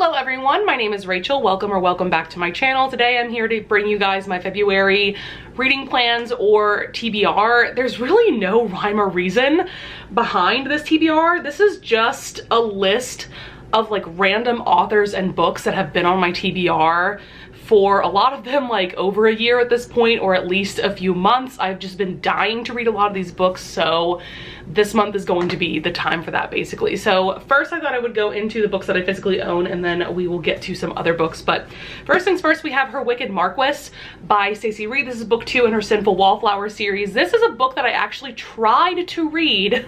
Hello everyone, my name is Rachel. Welcome back to my channel. Today I'm here to bring you guys my February reading plans or TBR. There's really no rhyme or reason behind this TBR. This is just a list of like random authors and books that have been on my TBR for a lot of them like over a year at this point, or at least a few months. I've just been dying to read a lot of these books, so this month is going to be the time for that basically. So first I thought I would go into the books that I physically own, and then we will get to some other books. But first things first, we have her Wicked Marquis by Stacey Reed. This is book 2 in her Sinful Wallflower series. This is a book that I actually tried to read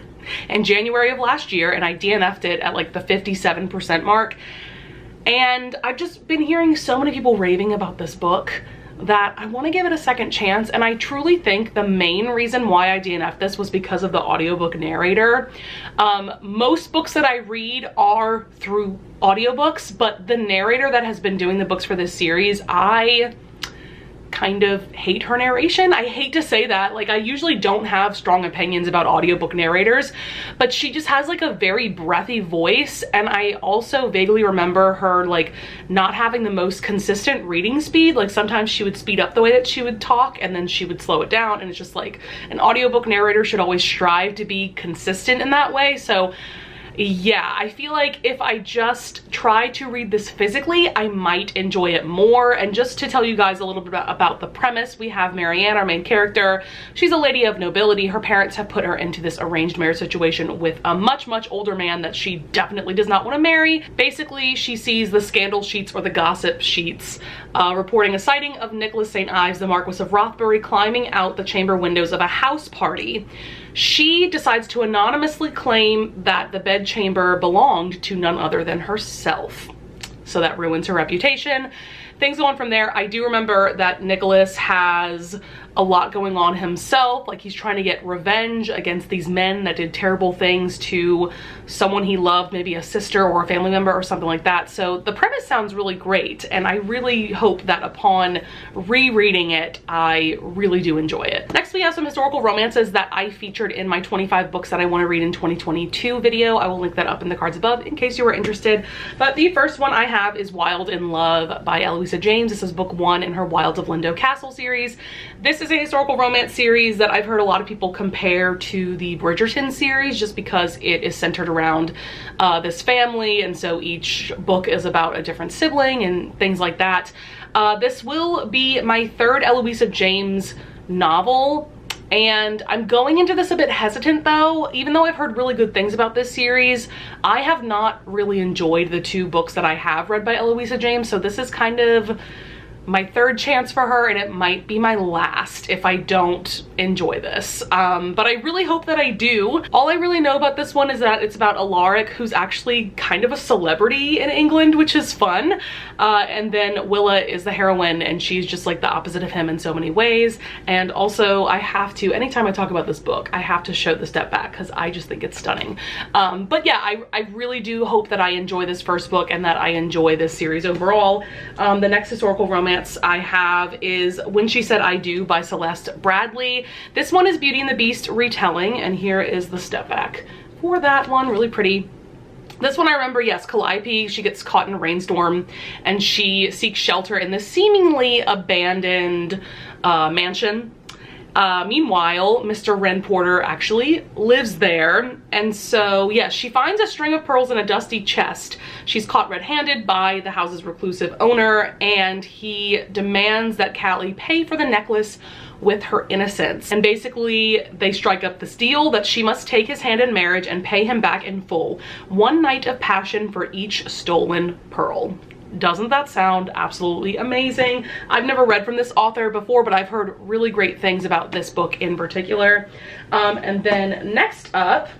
in January of last year, and I DNF'd it at like the 57% mark. And I've just been hearing so many people raving about this book that I want to give it a second chance. And I truly think the main reason why I DNF'd this was because of the audiobook narrator. Most books that I read are through audiobooks, but the narrator that has been doing the books for this series, I kind of hate her narration. I hate to say that, like, I usually don't have strong opinions about audiobook narrators, but she just has like a very breathy voice, and I also vaguely remember her like not having the most consistent reading speed. Like sometimes she would speed up the way that she would talk and then she would slow it down, and it's just like an audiobook narrator should always strive to be consistent in that way. So yeah, I feel like if I just try to read this physically, I might enjoy it more. And just to tell you guys a little bit about the premise, we have Marianne, our main character. She's a lady of nobility. Her parents have put her into this arranged marriage situation with a much older man that she definitely does not want to marry. Basically, she sees the scandal sheets or the gossip sheets reporting a sighting of Nicholas St. Ives, the Marquis of Rothbury, climbing out the chamber windows of a house party. She decides to anonymously claim that the bedchamber belonged to none other than herself. So that ruins her reputation. Things go on from there. I do remember that Nicholas has a lot going on himself. Like he's trying to get revenge against these men that did terrible things to someone he loved, maybe a sister or a family member or something like that. So the premise sounds really great, and I really hope that upon rereading it, I really do enjoy it. Next, we have some historical romances that I featured in my 25 books that I want to read in 2022 video. I will link that up in the cards above in case you were interested. But the first one I have is Wild in Love by Eloisa James. This is book 1 in her Wilds of Lindo Castle series. This is a historical romance series that I've heard a lot of people compare to the Bridgerton series, just because it is centered around this family, and so each book is about a different sibling and things like that. This will be my third Eloisa James novel, and I'm going into this a bit hesitant though. Even though I've heard really good things about this series, I have not really enjoyed the 2 books that I have read by Eloisa James, so this is kind of my third chance for her, and it might be my last if I don't enjoy this. But I really hope that I do. All I really know about this one is that it's about Alaric, who's actually kind of a celebrity in England, which is fun. And then Willa is the heroine, and she's just like the opposite of him in so many ways. And also I have to, anytime I talk about this book, I have to show the step back because I just think it's stunning. But yeah, I really do hope that I enjoy this first book and that I enjoy this series overall. The next historical romance I have is When She Said I Do by Celeste Bradley. This one is Beauty and the Beast retelling, and here is the step back for that one. Really pretty. This one I remember, yes, Calliope, she gets caught in a rainstorm and she seeks shelter in this seemingly abandoned mansion. Meanwhile, Mr. Wren Porter actually lives there, and so yes, she finds a string of pearls in a dusty chest. She's caught red-handed by the house's reclusive owner, and he demands that Callie pay for the necklace with her innocence. And basically they strike up this deal that she must take his hand in marriage and pay him back in full. 1 night of passion for each stolen pearl. Doesn't that sound absolutely amazing? I've never read from this author before, but I've heard really great things about this book in particular. And then next up,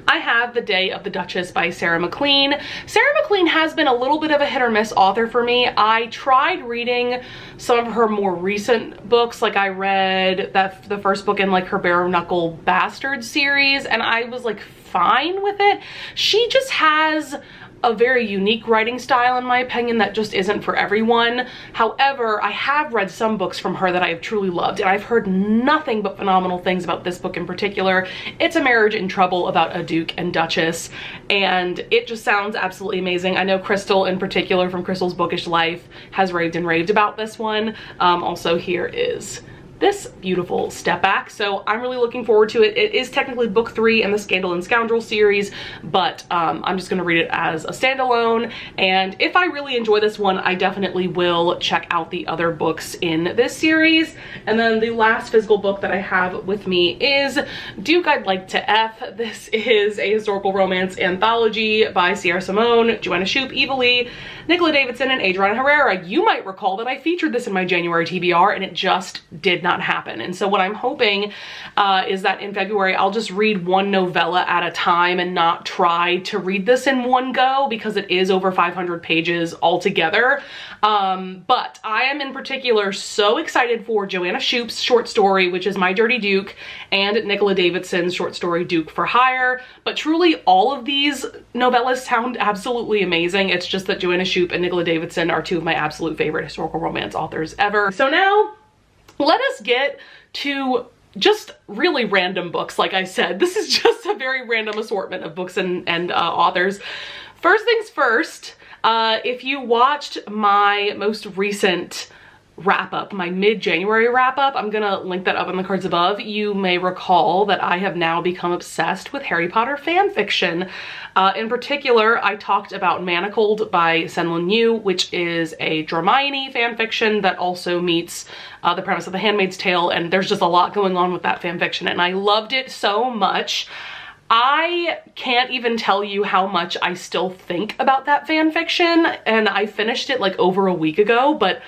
I have The Day of the Duchess by Sarah MacLean. Sarah MacLean has been a little bit of a hit or miss author for me. I tried reading some of her more recent books. Like I read the first book in like her Bare Knuckle Bastard series, and I was like fine with it. She just has a very unique writing style in my opinion that just isn't for everyone. However, I have read some books from her that I have truly loved, and I've heard nothing but phenomenal things about this book in particular. It's A Marriage in Trouble about a Duke and Duchess, and it just sounds absolutely amazing. I know Crystal in particular from Crystal's Bookish Life has raved and raved about this one. Also, here is this beautiful step back, so I'm really looking forward to it. It is technically book 3 in the Scandal and Scoundrel series, but I'm just gonna read it as a standalone, and if I really enjoy this one, I definitely will check out the other books in this series. And then the last physical book that I have with me is Duke I'd Like to F. This is a historical romance anthology by Sierra Simone, Joanna Shupe, Eva Lee, Nicola Davidson, and Adriana Herrera. You might recall that I featured this in my January TBR, and it just did not happen. And so what I'm hoping is that in February I'll just read one novella at a time and not try to read this in one go, because it is over 500 pages altogether. But I am in particular so excited for Joanna Shupe's short story, which is My Dirty Duke, and Nicola Davidson's short story Duke for Hire. But truly all of these novellas sound absolutely amazing. It's just that Joanna Shupe and Nicola Davidson are two of my absolute favorite historical romance authors ever. So now let us get to just really random books. Like I said, this is just a very random assortment of books and authors. First things first, if you watched my most recent wrap-up, my mid-January wrap-up, I'm gonna link that up in the cards above, you may recall that I have now become obsessed with Harry Potter fan fiction. In particular, I talked about Manacled by Senlin Yu, which is a Hermione fan fiction that also meets the premise of The Handmaid's Tale, and there's just a lot going on with that fan fiction, and I loved it so much. I can't even tell you how much I still think about that fan fiction, and I finished it like over a week ago, but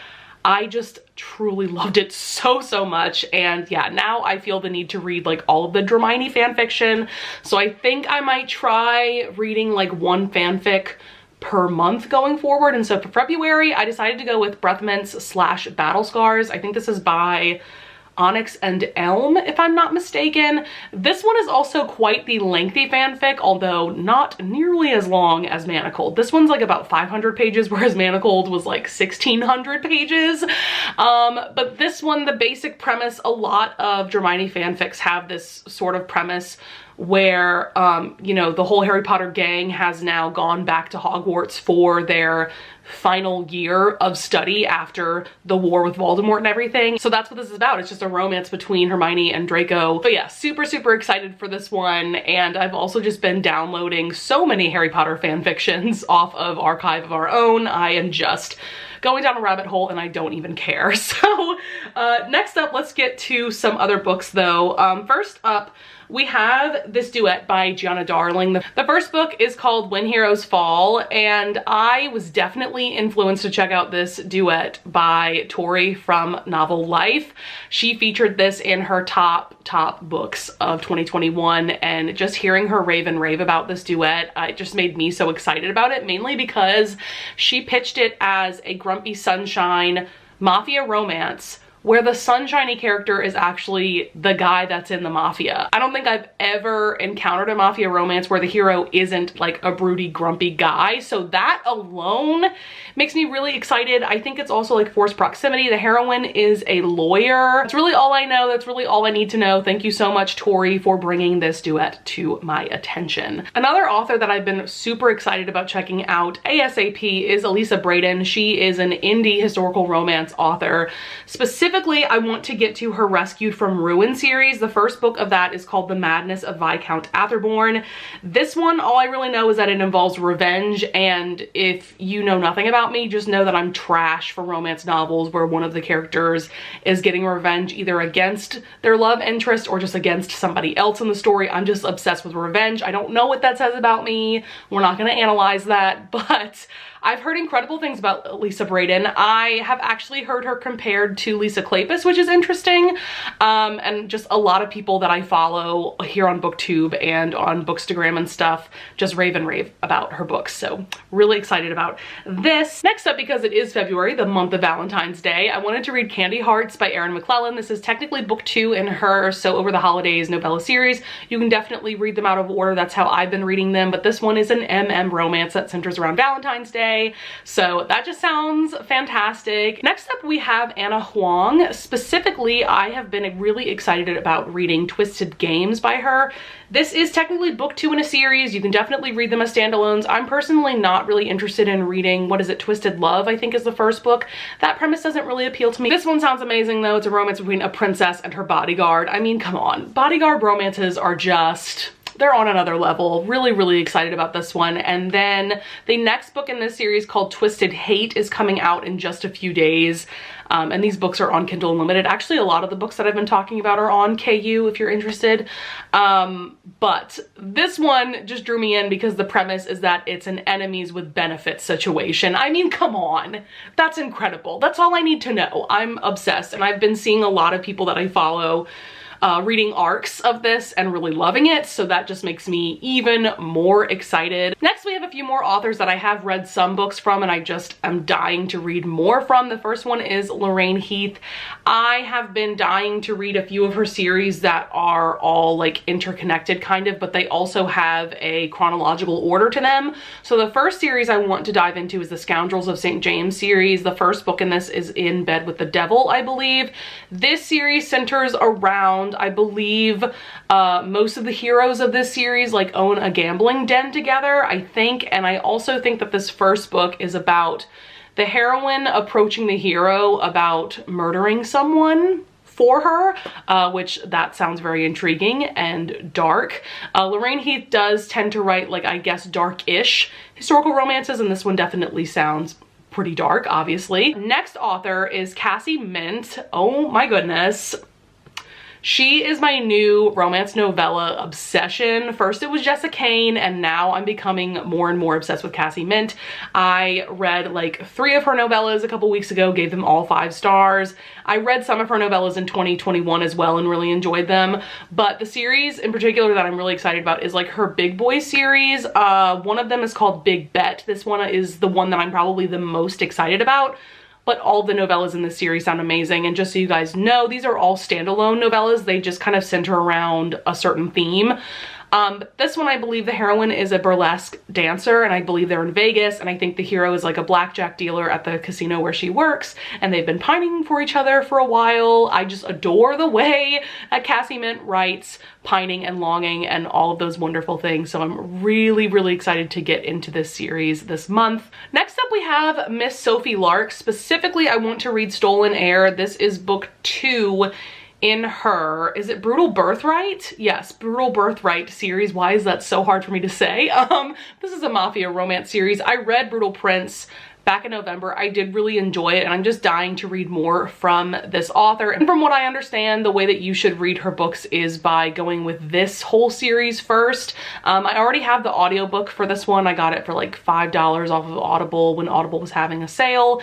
I just truly loved it so much. And yeah, now I feel the need to read like all of the Hermione fan fiction. So I think I might try reading like one fanfic per month going forward. And so for February, I decided to go with Breath Mints / Battle Scars. I think this is by Onyx and Elm, if I'm not mistaken. This one is also quite the lengthy fanfic, although not nearly as long as Manacled. This one's like about 500 pages, whereas Manacled was like 1600 pages. But this one, the basic premise, a lot of Hermione fanfics have this sort of premise where, you know, the whole Harry Potter gang has now gone back to Hogwarts for their final year of study after the war with Voldemort and everything. So that's what this is about. It's just a romance between Hermione and Draco. But yeah, super excited for this one. And I've also just been downloading so many Harry Potter fan fictions off of Archive of Our Own. I am just going down a rabbit hole and I don't even care. So next up, let's get to some other books though. First up, we have this duet by Gianna Darling. The first book is called When Heroes Fall, and I was definitely influenced to check out this duet by Tori from Novel Life. She featured this in her top books of 2021, and just hearing her rave and rave about this duet, it just made me so excited about it, mainly because she pitched it as a grumpy sunshine mafia romance where the sunshiny character is actually the guy that's in the mafia. I don't think I've ever encountered a mafia romance where the hero isn't like a broody, grumpy guy. So that alone makes me really excited. I think it's also like forced proximity. The heroine is a lawyer. That's really all I know. That's really all I need to know. Thank you so much, Tori, for bringing this duet to my attention. Another author that I've been super excited about checking out ASAP is Elisa Braden. She is an indie historical romance author. Specifically, I want to get to her Rescued from Ruin series. The first book of that is called The Madness of Viscount Atherborn. This one, all I really know is that it involves revenge, and if you know nothing about me, just know that I'm trash for romance novels where one of the characters is getting revenge either against their love interest or just against somebody else in the story. I'm just obsessed with revenge. I don't know what that says about me. We're not going to analyze that, but I've heard incredible things about Lisa Braden. I have actually heard her compared to Lisa Kleypas, which is interesting. And just a lot of people that I follow here on BookTube and on Bookstagram and stuff just rave and rave about her books. So really excited about this. Next up, because it is February, the month of Valentine's Day, I wanted to read Candy Hearts by Erin McClellan. This is technically book 2 in her So Over the Holidays novella series. You can definitely read them out of order. That's how I've been reading them, but this one is an MM romance that centers around Valentine's Day. So that just sounds fantastic. Next up, we have Anna Huang. Specifically, I have been really excited about reading Twisted Games by her. This is technically book 2 in a series. You can definitely read them as standalones. I'm personally not really interested in reading, what is it, Twisted Love, I think is the first book. That premise doesn't really appeal to me. This one sounds amazing though. It's a romance between a princess and her bodyguard. I mean, come on. Bodyguard romances are just, they're on another level. Really excited about this one. And then the next book in this series, called Twisted Hate, is coming out in just a few days. And these books are on Kindle Unlimited. Actually, a lot of the books that I've been talking about are on KU if you're interested. But this one just drew me in because the premise is that it's an enemies with benefits situation. I mean, come on. That's incredible. That's all I need to know. I'm obsessed, and I've been seeing a lot of people that I follow reading arcs of this and really loving it, so that just makes me even more excited. Next, we have a few more authors that I have read some books from and I just am dying to read more from. The first one is Lorraine Heath. I have been dying to read a few of her series that are all like interconnected kind of, but they also have a chronological order to them. So the first series I want to dive into is the Scoundrels of St. James series. The first book in this is In Bed with the Devil, I believe. This series centers around, I believe, most of the heroes of this series like own a gambling den together, I think. And I also think that this first book is about the heroine approaching the hero about murdering someone for her, which that sounds very intriguing and dark. Lorraine Heath does tend to write, like, I guess, dark-ish historical romances, and this one definitely sounds pretty dark, obviously. Next author is Cassie Mint. Oh my goodness. She is my new romance novella obsession. First it was Jessa Kane, and now I'm becoming more and more obsessed with Cassie Mint. I read like 3 of her novellas a couple weeks ago, gave them all 5 stars. I read some of her novellas in 2021 as well and really enjoyed them. But the series in particular that I'm really excited about is like her Big Boy series. One of them is called Big Bet. This one is the one that I'm probably the most excited about. But all the novellas in this series sound amazing. And just so you guys know, these are all standalone novellas. They just kind of center around a certain theme. But this one, I believe the heroine is a burlesque dancer, and I believe they're in Vegas, and I think the hero is like a blackjack dealer at the casino where she works, and they've been pining for each other for a while. I just adore the way that Cassie Mint writes pining and longing and all of those wonderful things. So I'm really excited to get into this series this month. Next up, we have Miss Sophie Lark. Specifically, I want to read Stolen Air. This is book 2 in her, is it Brutal Birthright? Yes, Brutal Birthright series. Why is that so hard for me to say? This is a mafia romance series. I read Brutal Prince back in November. I did really enjoy it, and I'm just dying to read more from this author. And from what I understand, the way that you should read her books is by going with this whole series first. I already have the audiobook for this one. I got it for like $5 off of Audible when Audible was having a sale.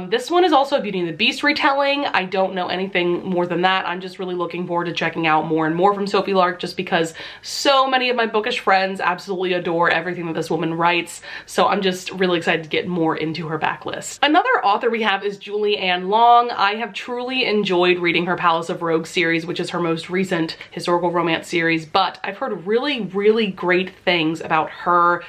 This one is also a Beauty and the Beast retelling. I don't know anything more than that. I'm just really looking forward to checking out more and more from Sophie Lark, just because so many of my bookish friends absolutely adore everything that this woman writes. So I'm just really excited to get more into her backlist. Another author we have is Julie Ann Long. I have truly enjoyed reading her Palace of Rogues series, which is her most recent historical romance series, but I've heard really great things about her.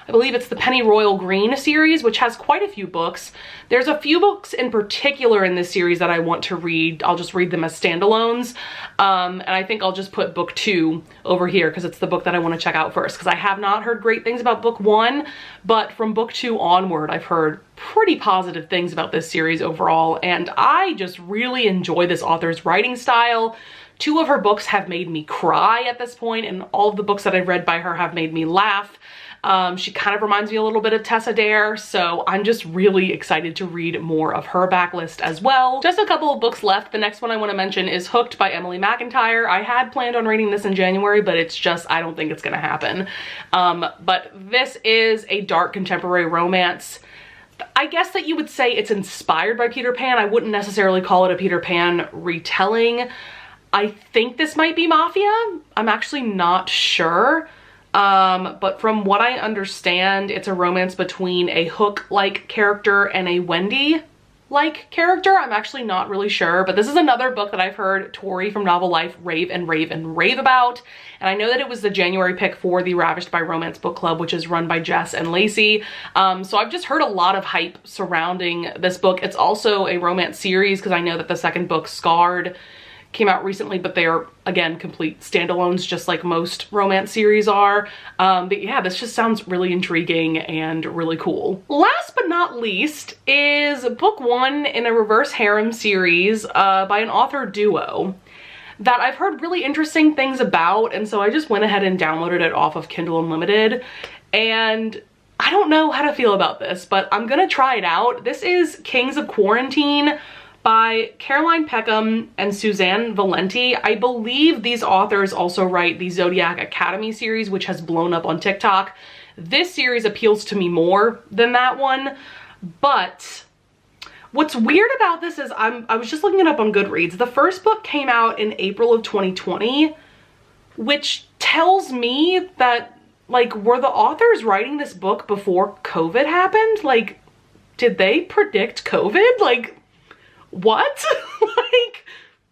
I believe it's the Pennyroyal Green series, which has quite a few books. There's a few books in particular in this series that I want to read. I'll just read them as standalones. And I think I'll just put book 2 over here because it's the book that I want to check out first, because I have not heard great things about book 1, but from book 2 onward, I've heard pretty positive things about this series overall. And I just really enjoy this author's writing style. 2 of her books have made me cry at this point, and all of the books that I've read by her have made me laugh. She kind of reminds me a little bit of Tessa Dare, so I'm just really excited to read more of her backlist as well. Just a couple of books left. The next one I want to mention is Hooked by Emily McIntyre. I had planned on reading this in January, but it's just, I don't think it's gonna happen. But this is a dark contemporary romance. I guess that you would say it's inspired by Peter Pan. I wouldn't necessarily call it a Peter Pan retelling. I think this might be Mafia. I'm actually not sure. But from what I understand, it's a romance between a Hook-like character and a Wendy-like character. I'm actually not really sure, but this is another book that I've heard Tori from Novel Life rave and rave and rave about. And I know that it was the January pick for the Ravished by Romance book club, which is run by Jess and Lacey. So I've just heard a lot of hype surrounding this book. It's also a romance series because I know that the second book, Scarred, came out recently, but they are, again, complete standalones, just like most romance series are. But yeah, this just sounds really intriguing and really cool. Last but not least is book one in a reverse harem series by an author duo that I've heard really interesting things about, and so I just went ahead and downloaded it off of Kindle Unlimited, and I don't know how to feel about this, but I'm gonna try it out. This is Kings of Quarantine by Caroline Peckham and Suzanne Valenti. I believe these authors also write the Zodiac Academy series, which has blown up on TikTok. This series appeals to me more than that one, but what's weird about this is I was just looking it up on Goodreads. The first book came out in April of 2020, which tells me that, like, were the authors writing this book before COVID happened? Like, did they predict COVID? Like, what? Like,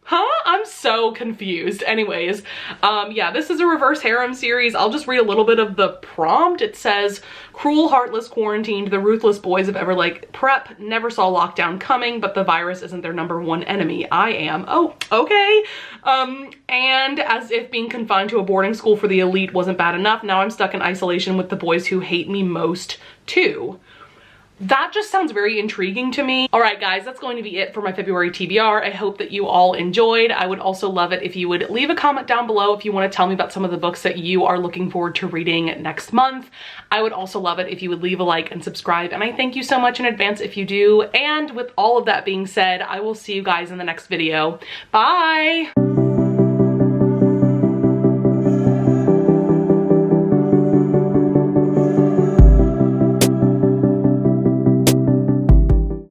huh? I'm so confused. Anyways, yeah, this is a reverse harem series. I'll just read a little bit of the prompt. It says, cruel, heartless, quarantined, the ruthless boys of Everlake Prep never saw lockdown coming, but the virus isn't their #1 enemy. I am. Oh, okay. And as if being confined to a boarding school for the elite wasn't bad enough, now I'm stuck in isolation with the boys who hate me most too. That just sounds very intriguing to me. All right, guys, that's going to be it for my February TBR. I hope that you all enjoyed. I would also love it if you would leave a comment down below if you want to tell me about some of the books that you are looking forward to reading next month. I would also love it if you would leave a like and subscribe, and I thank you so much in advance if you do. And with all of that being said, I will see you guys in the next video. Bye!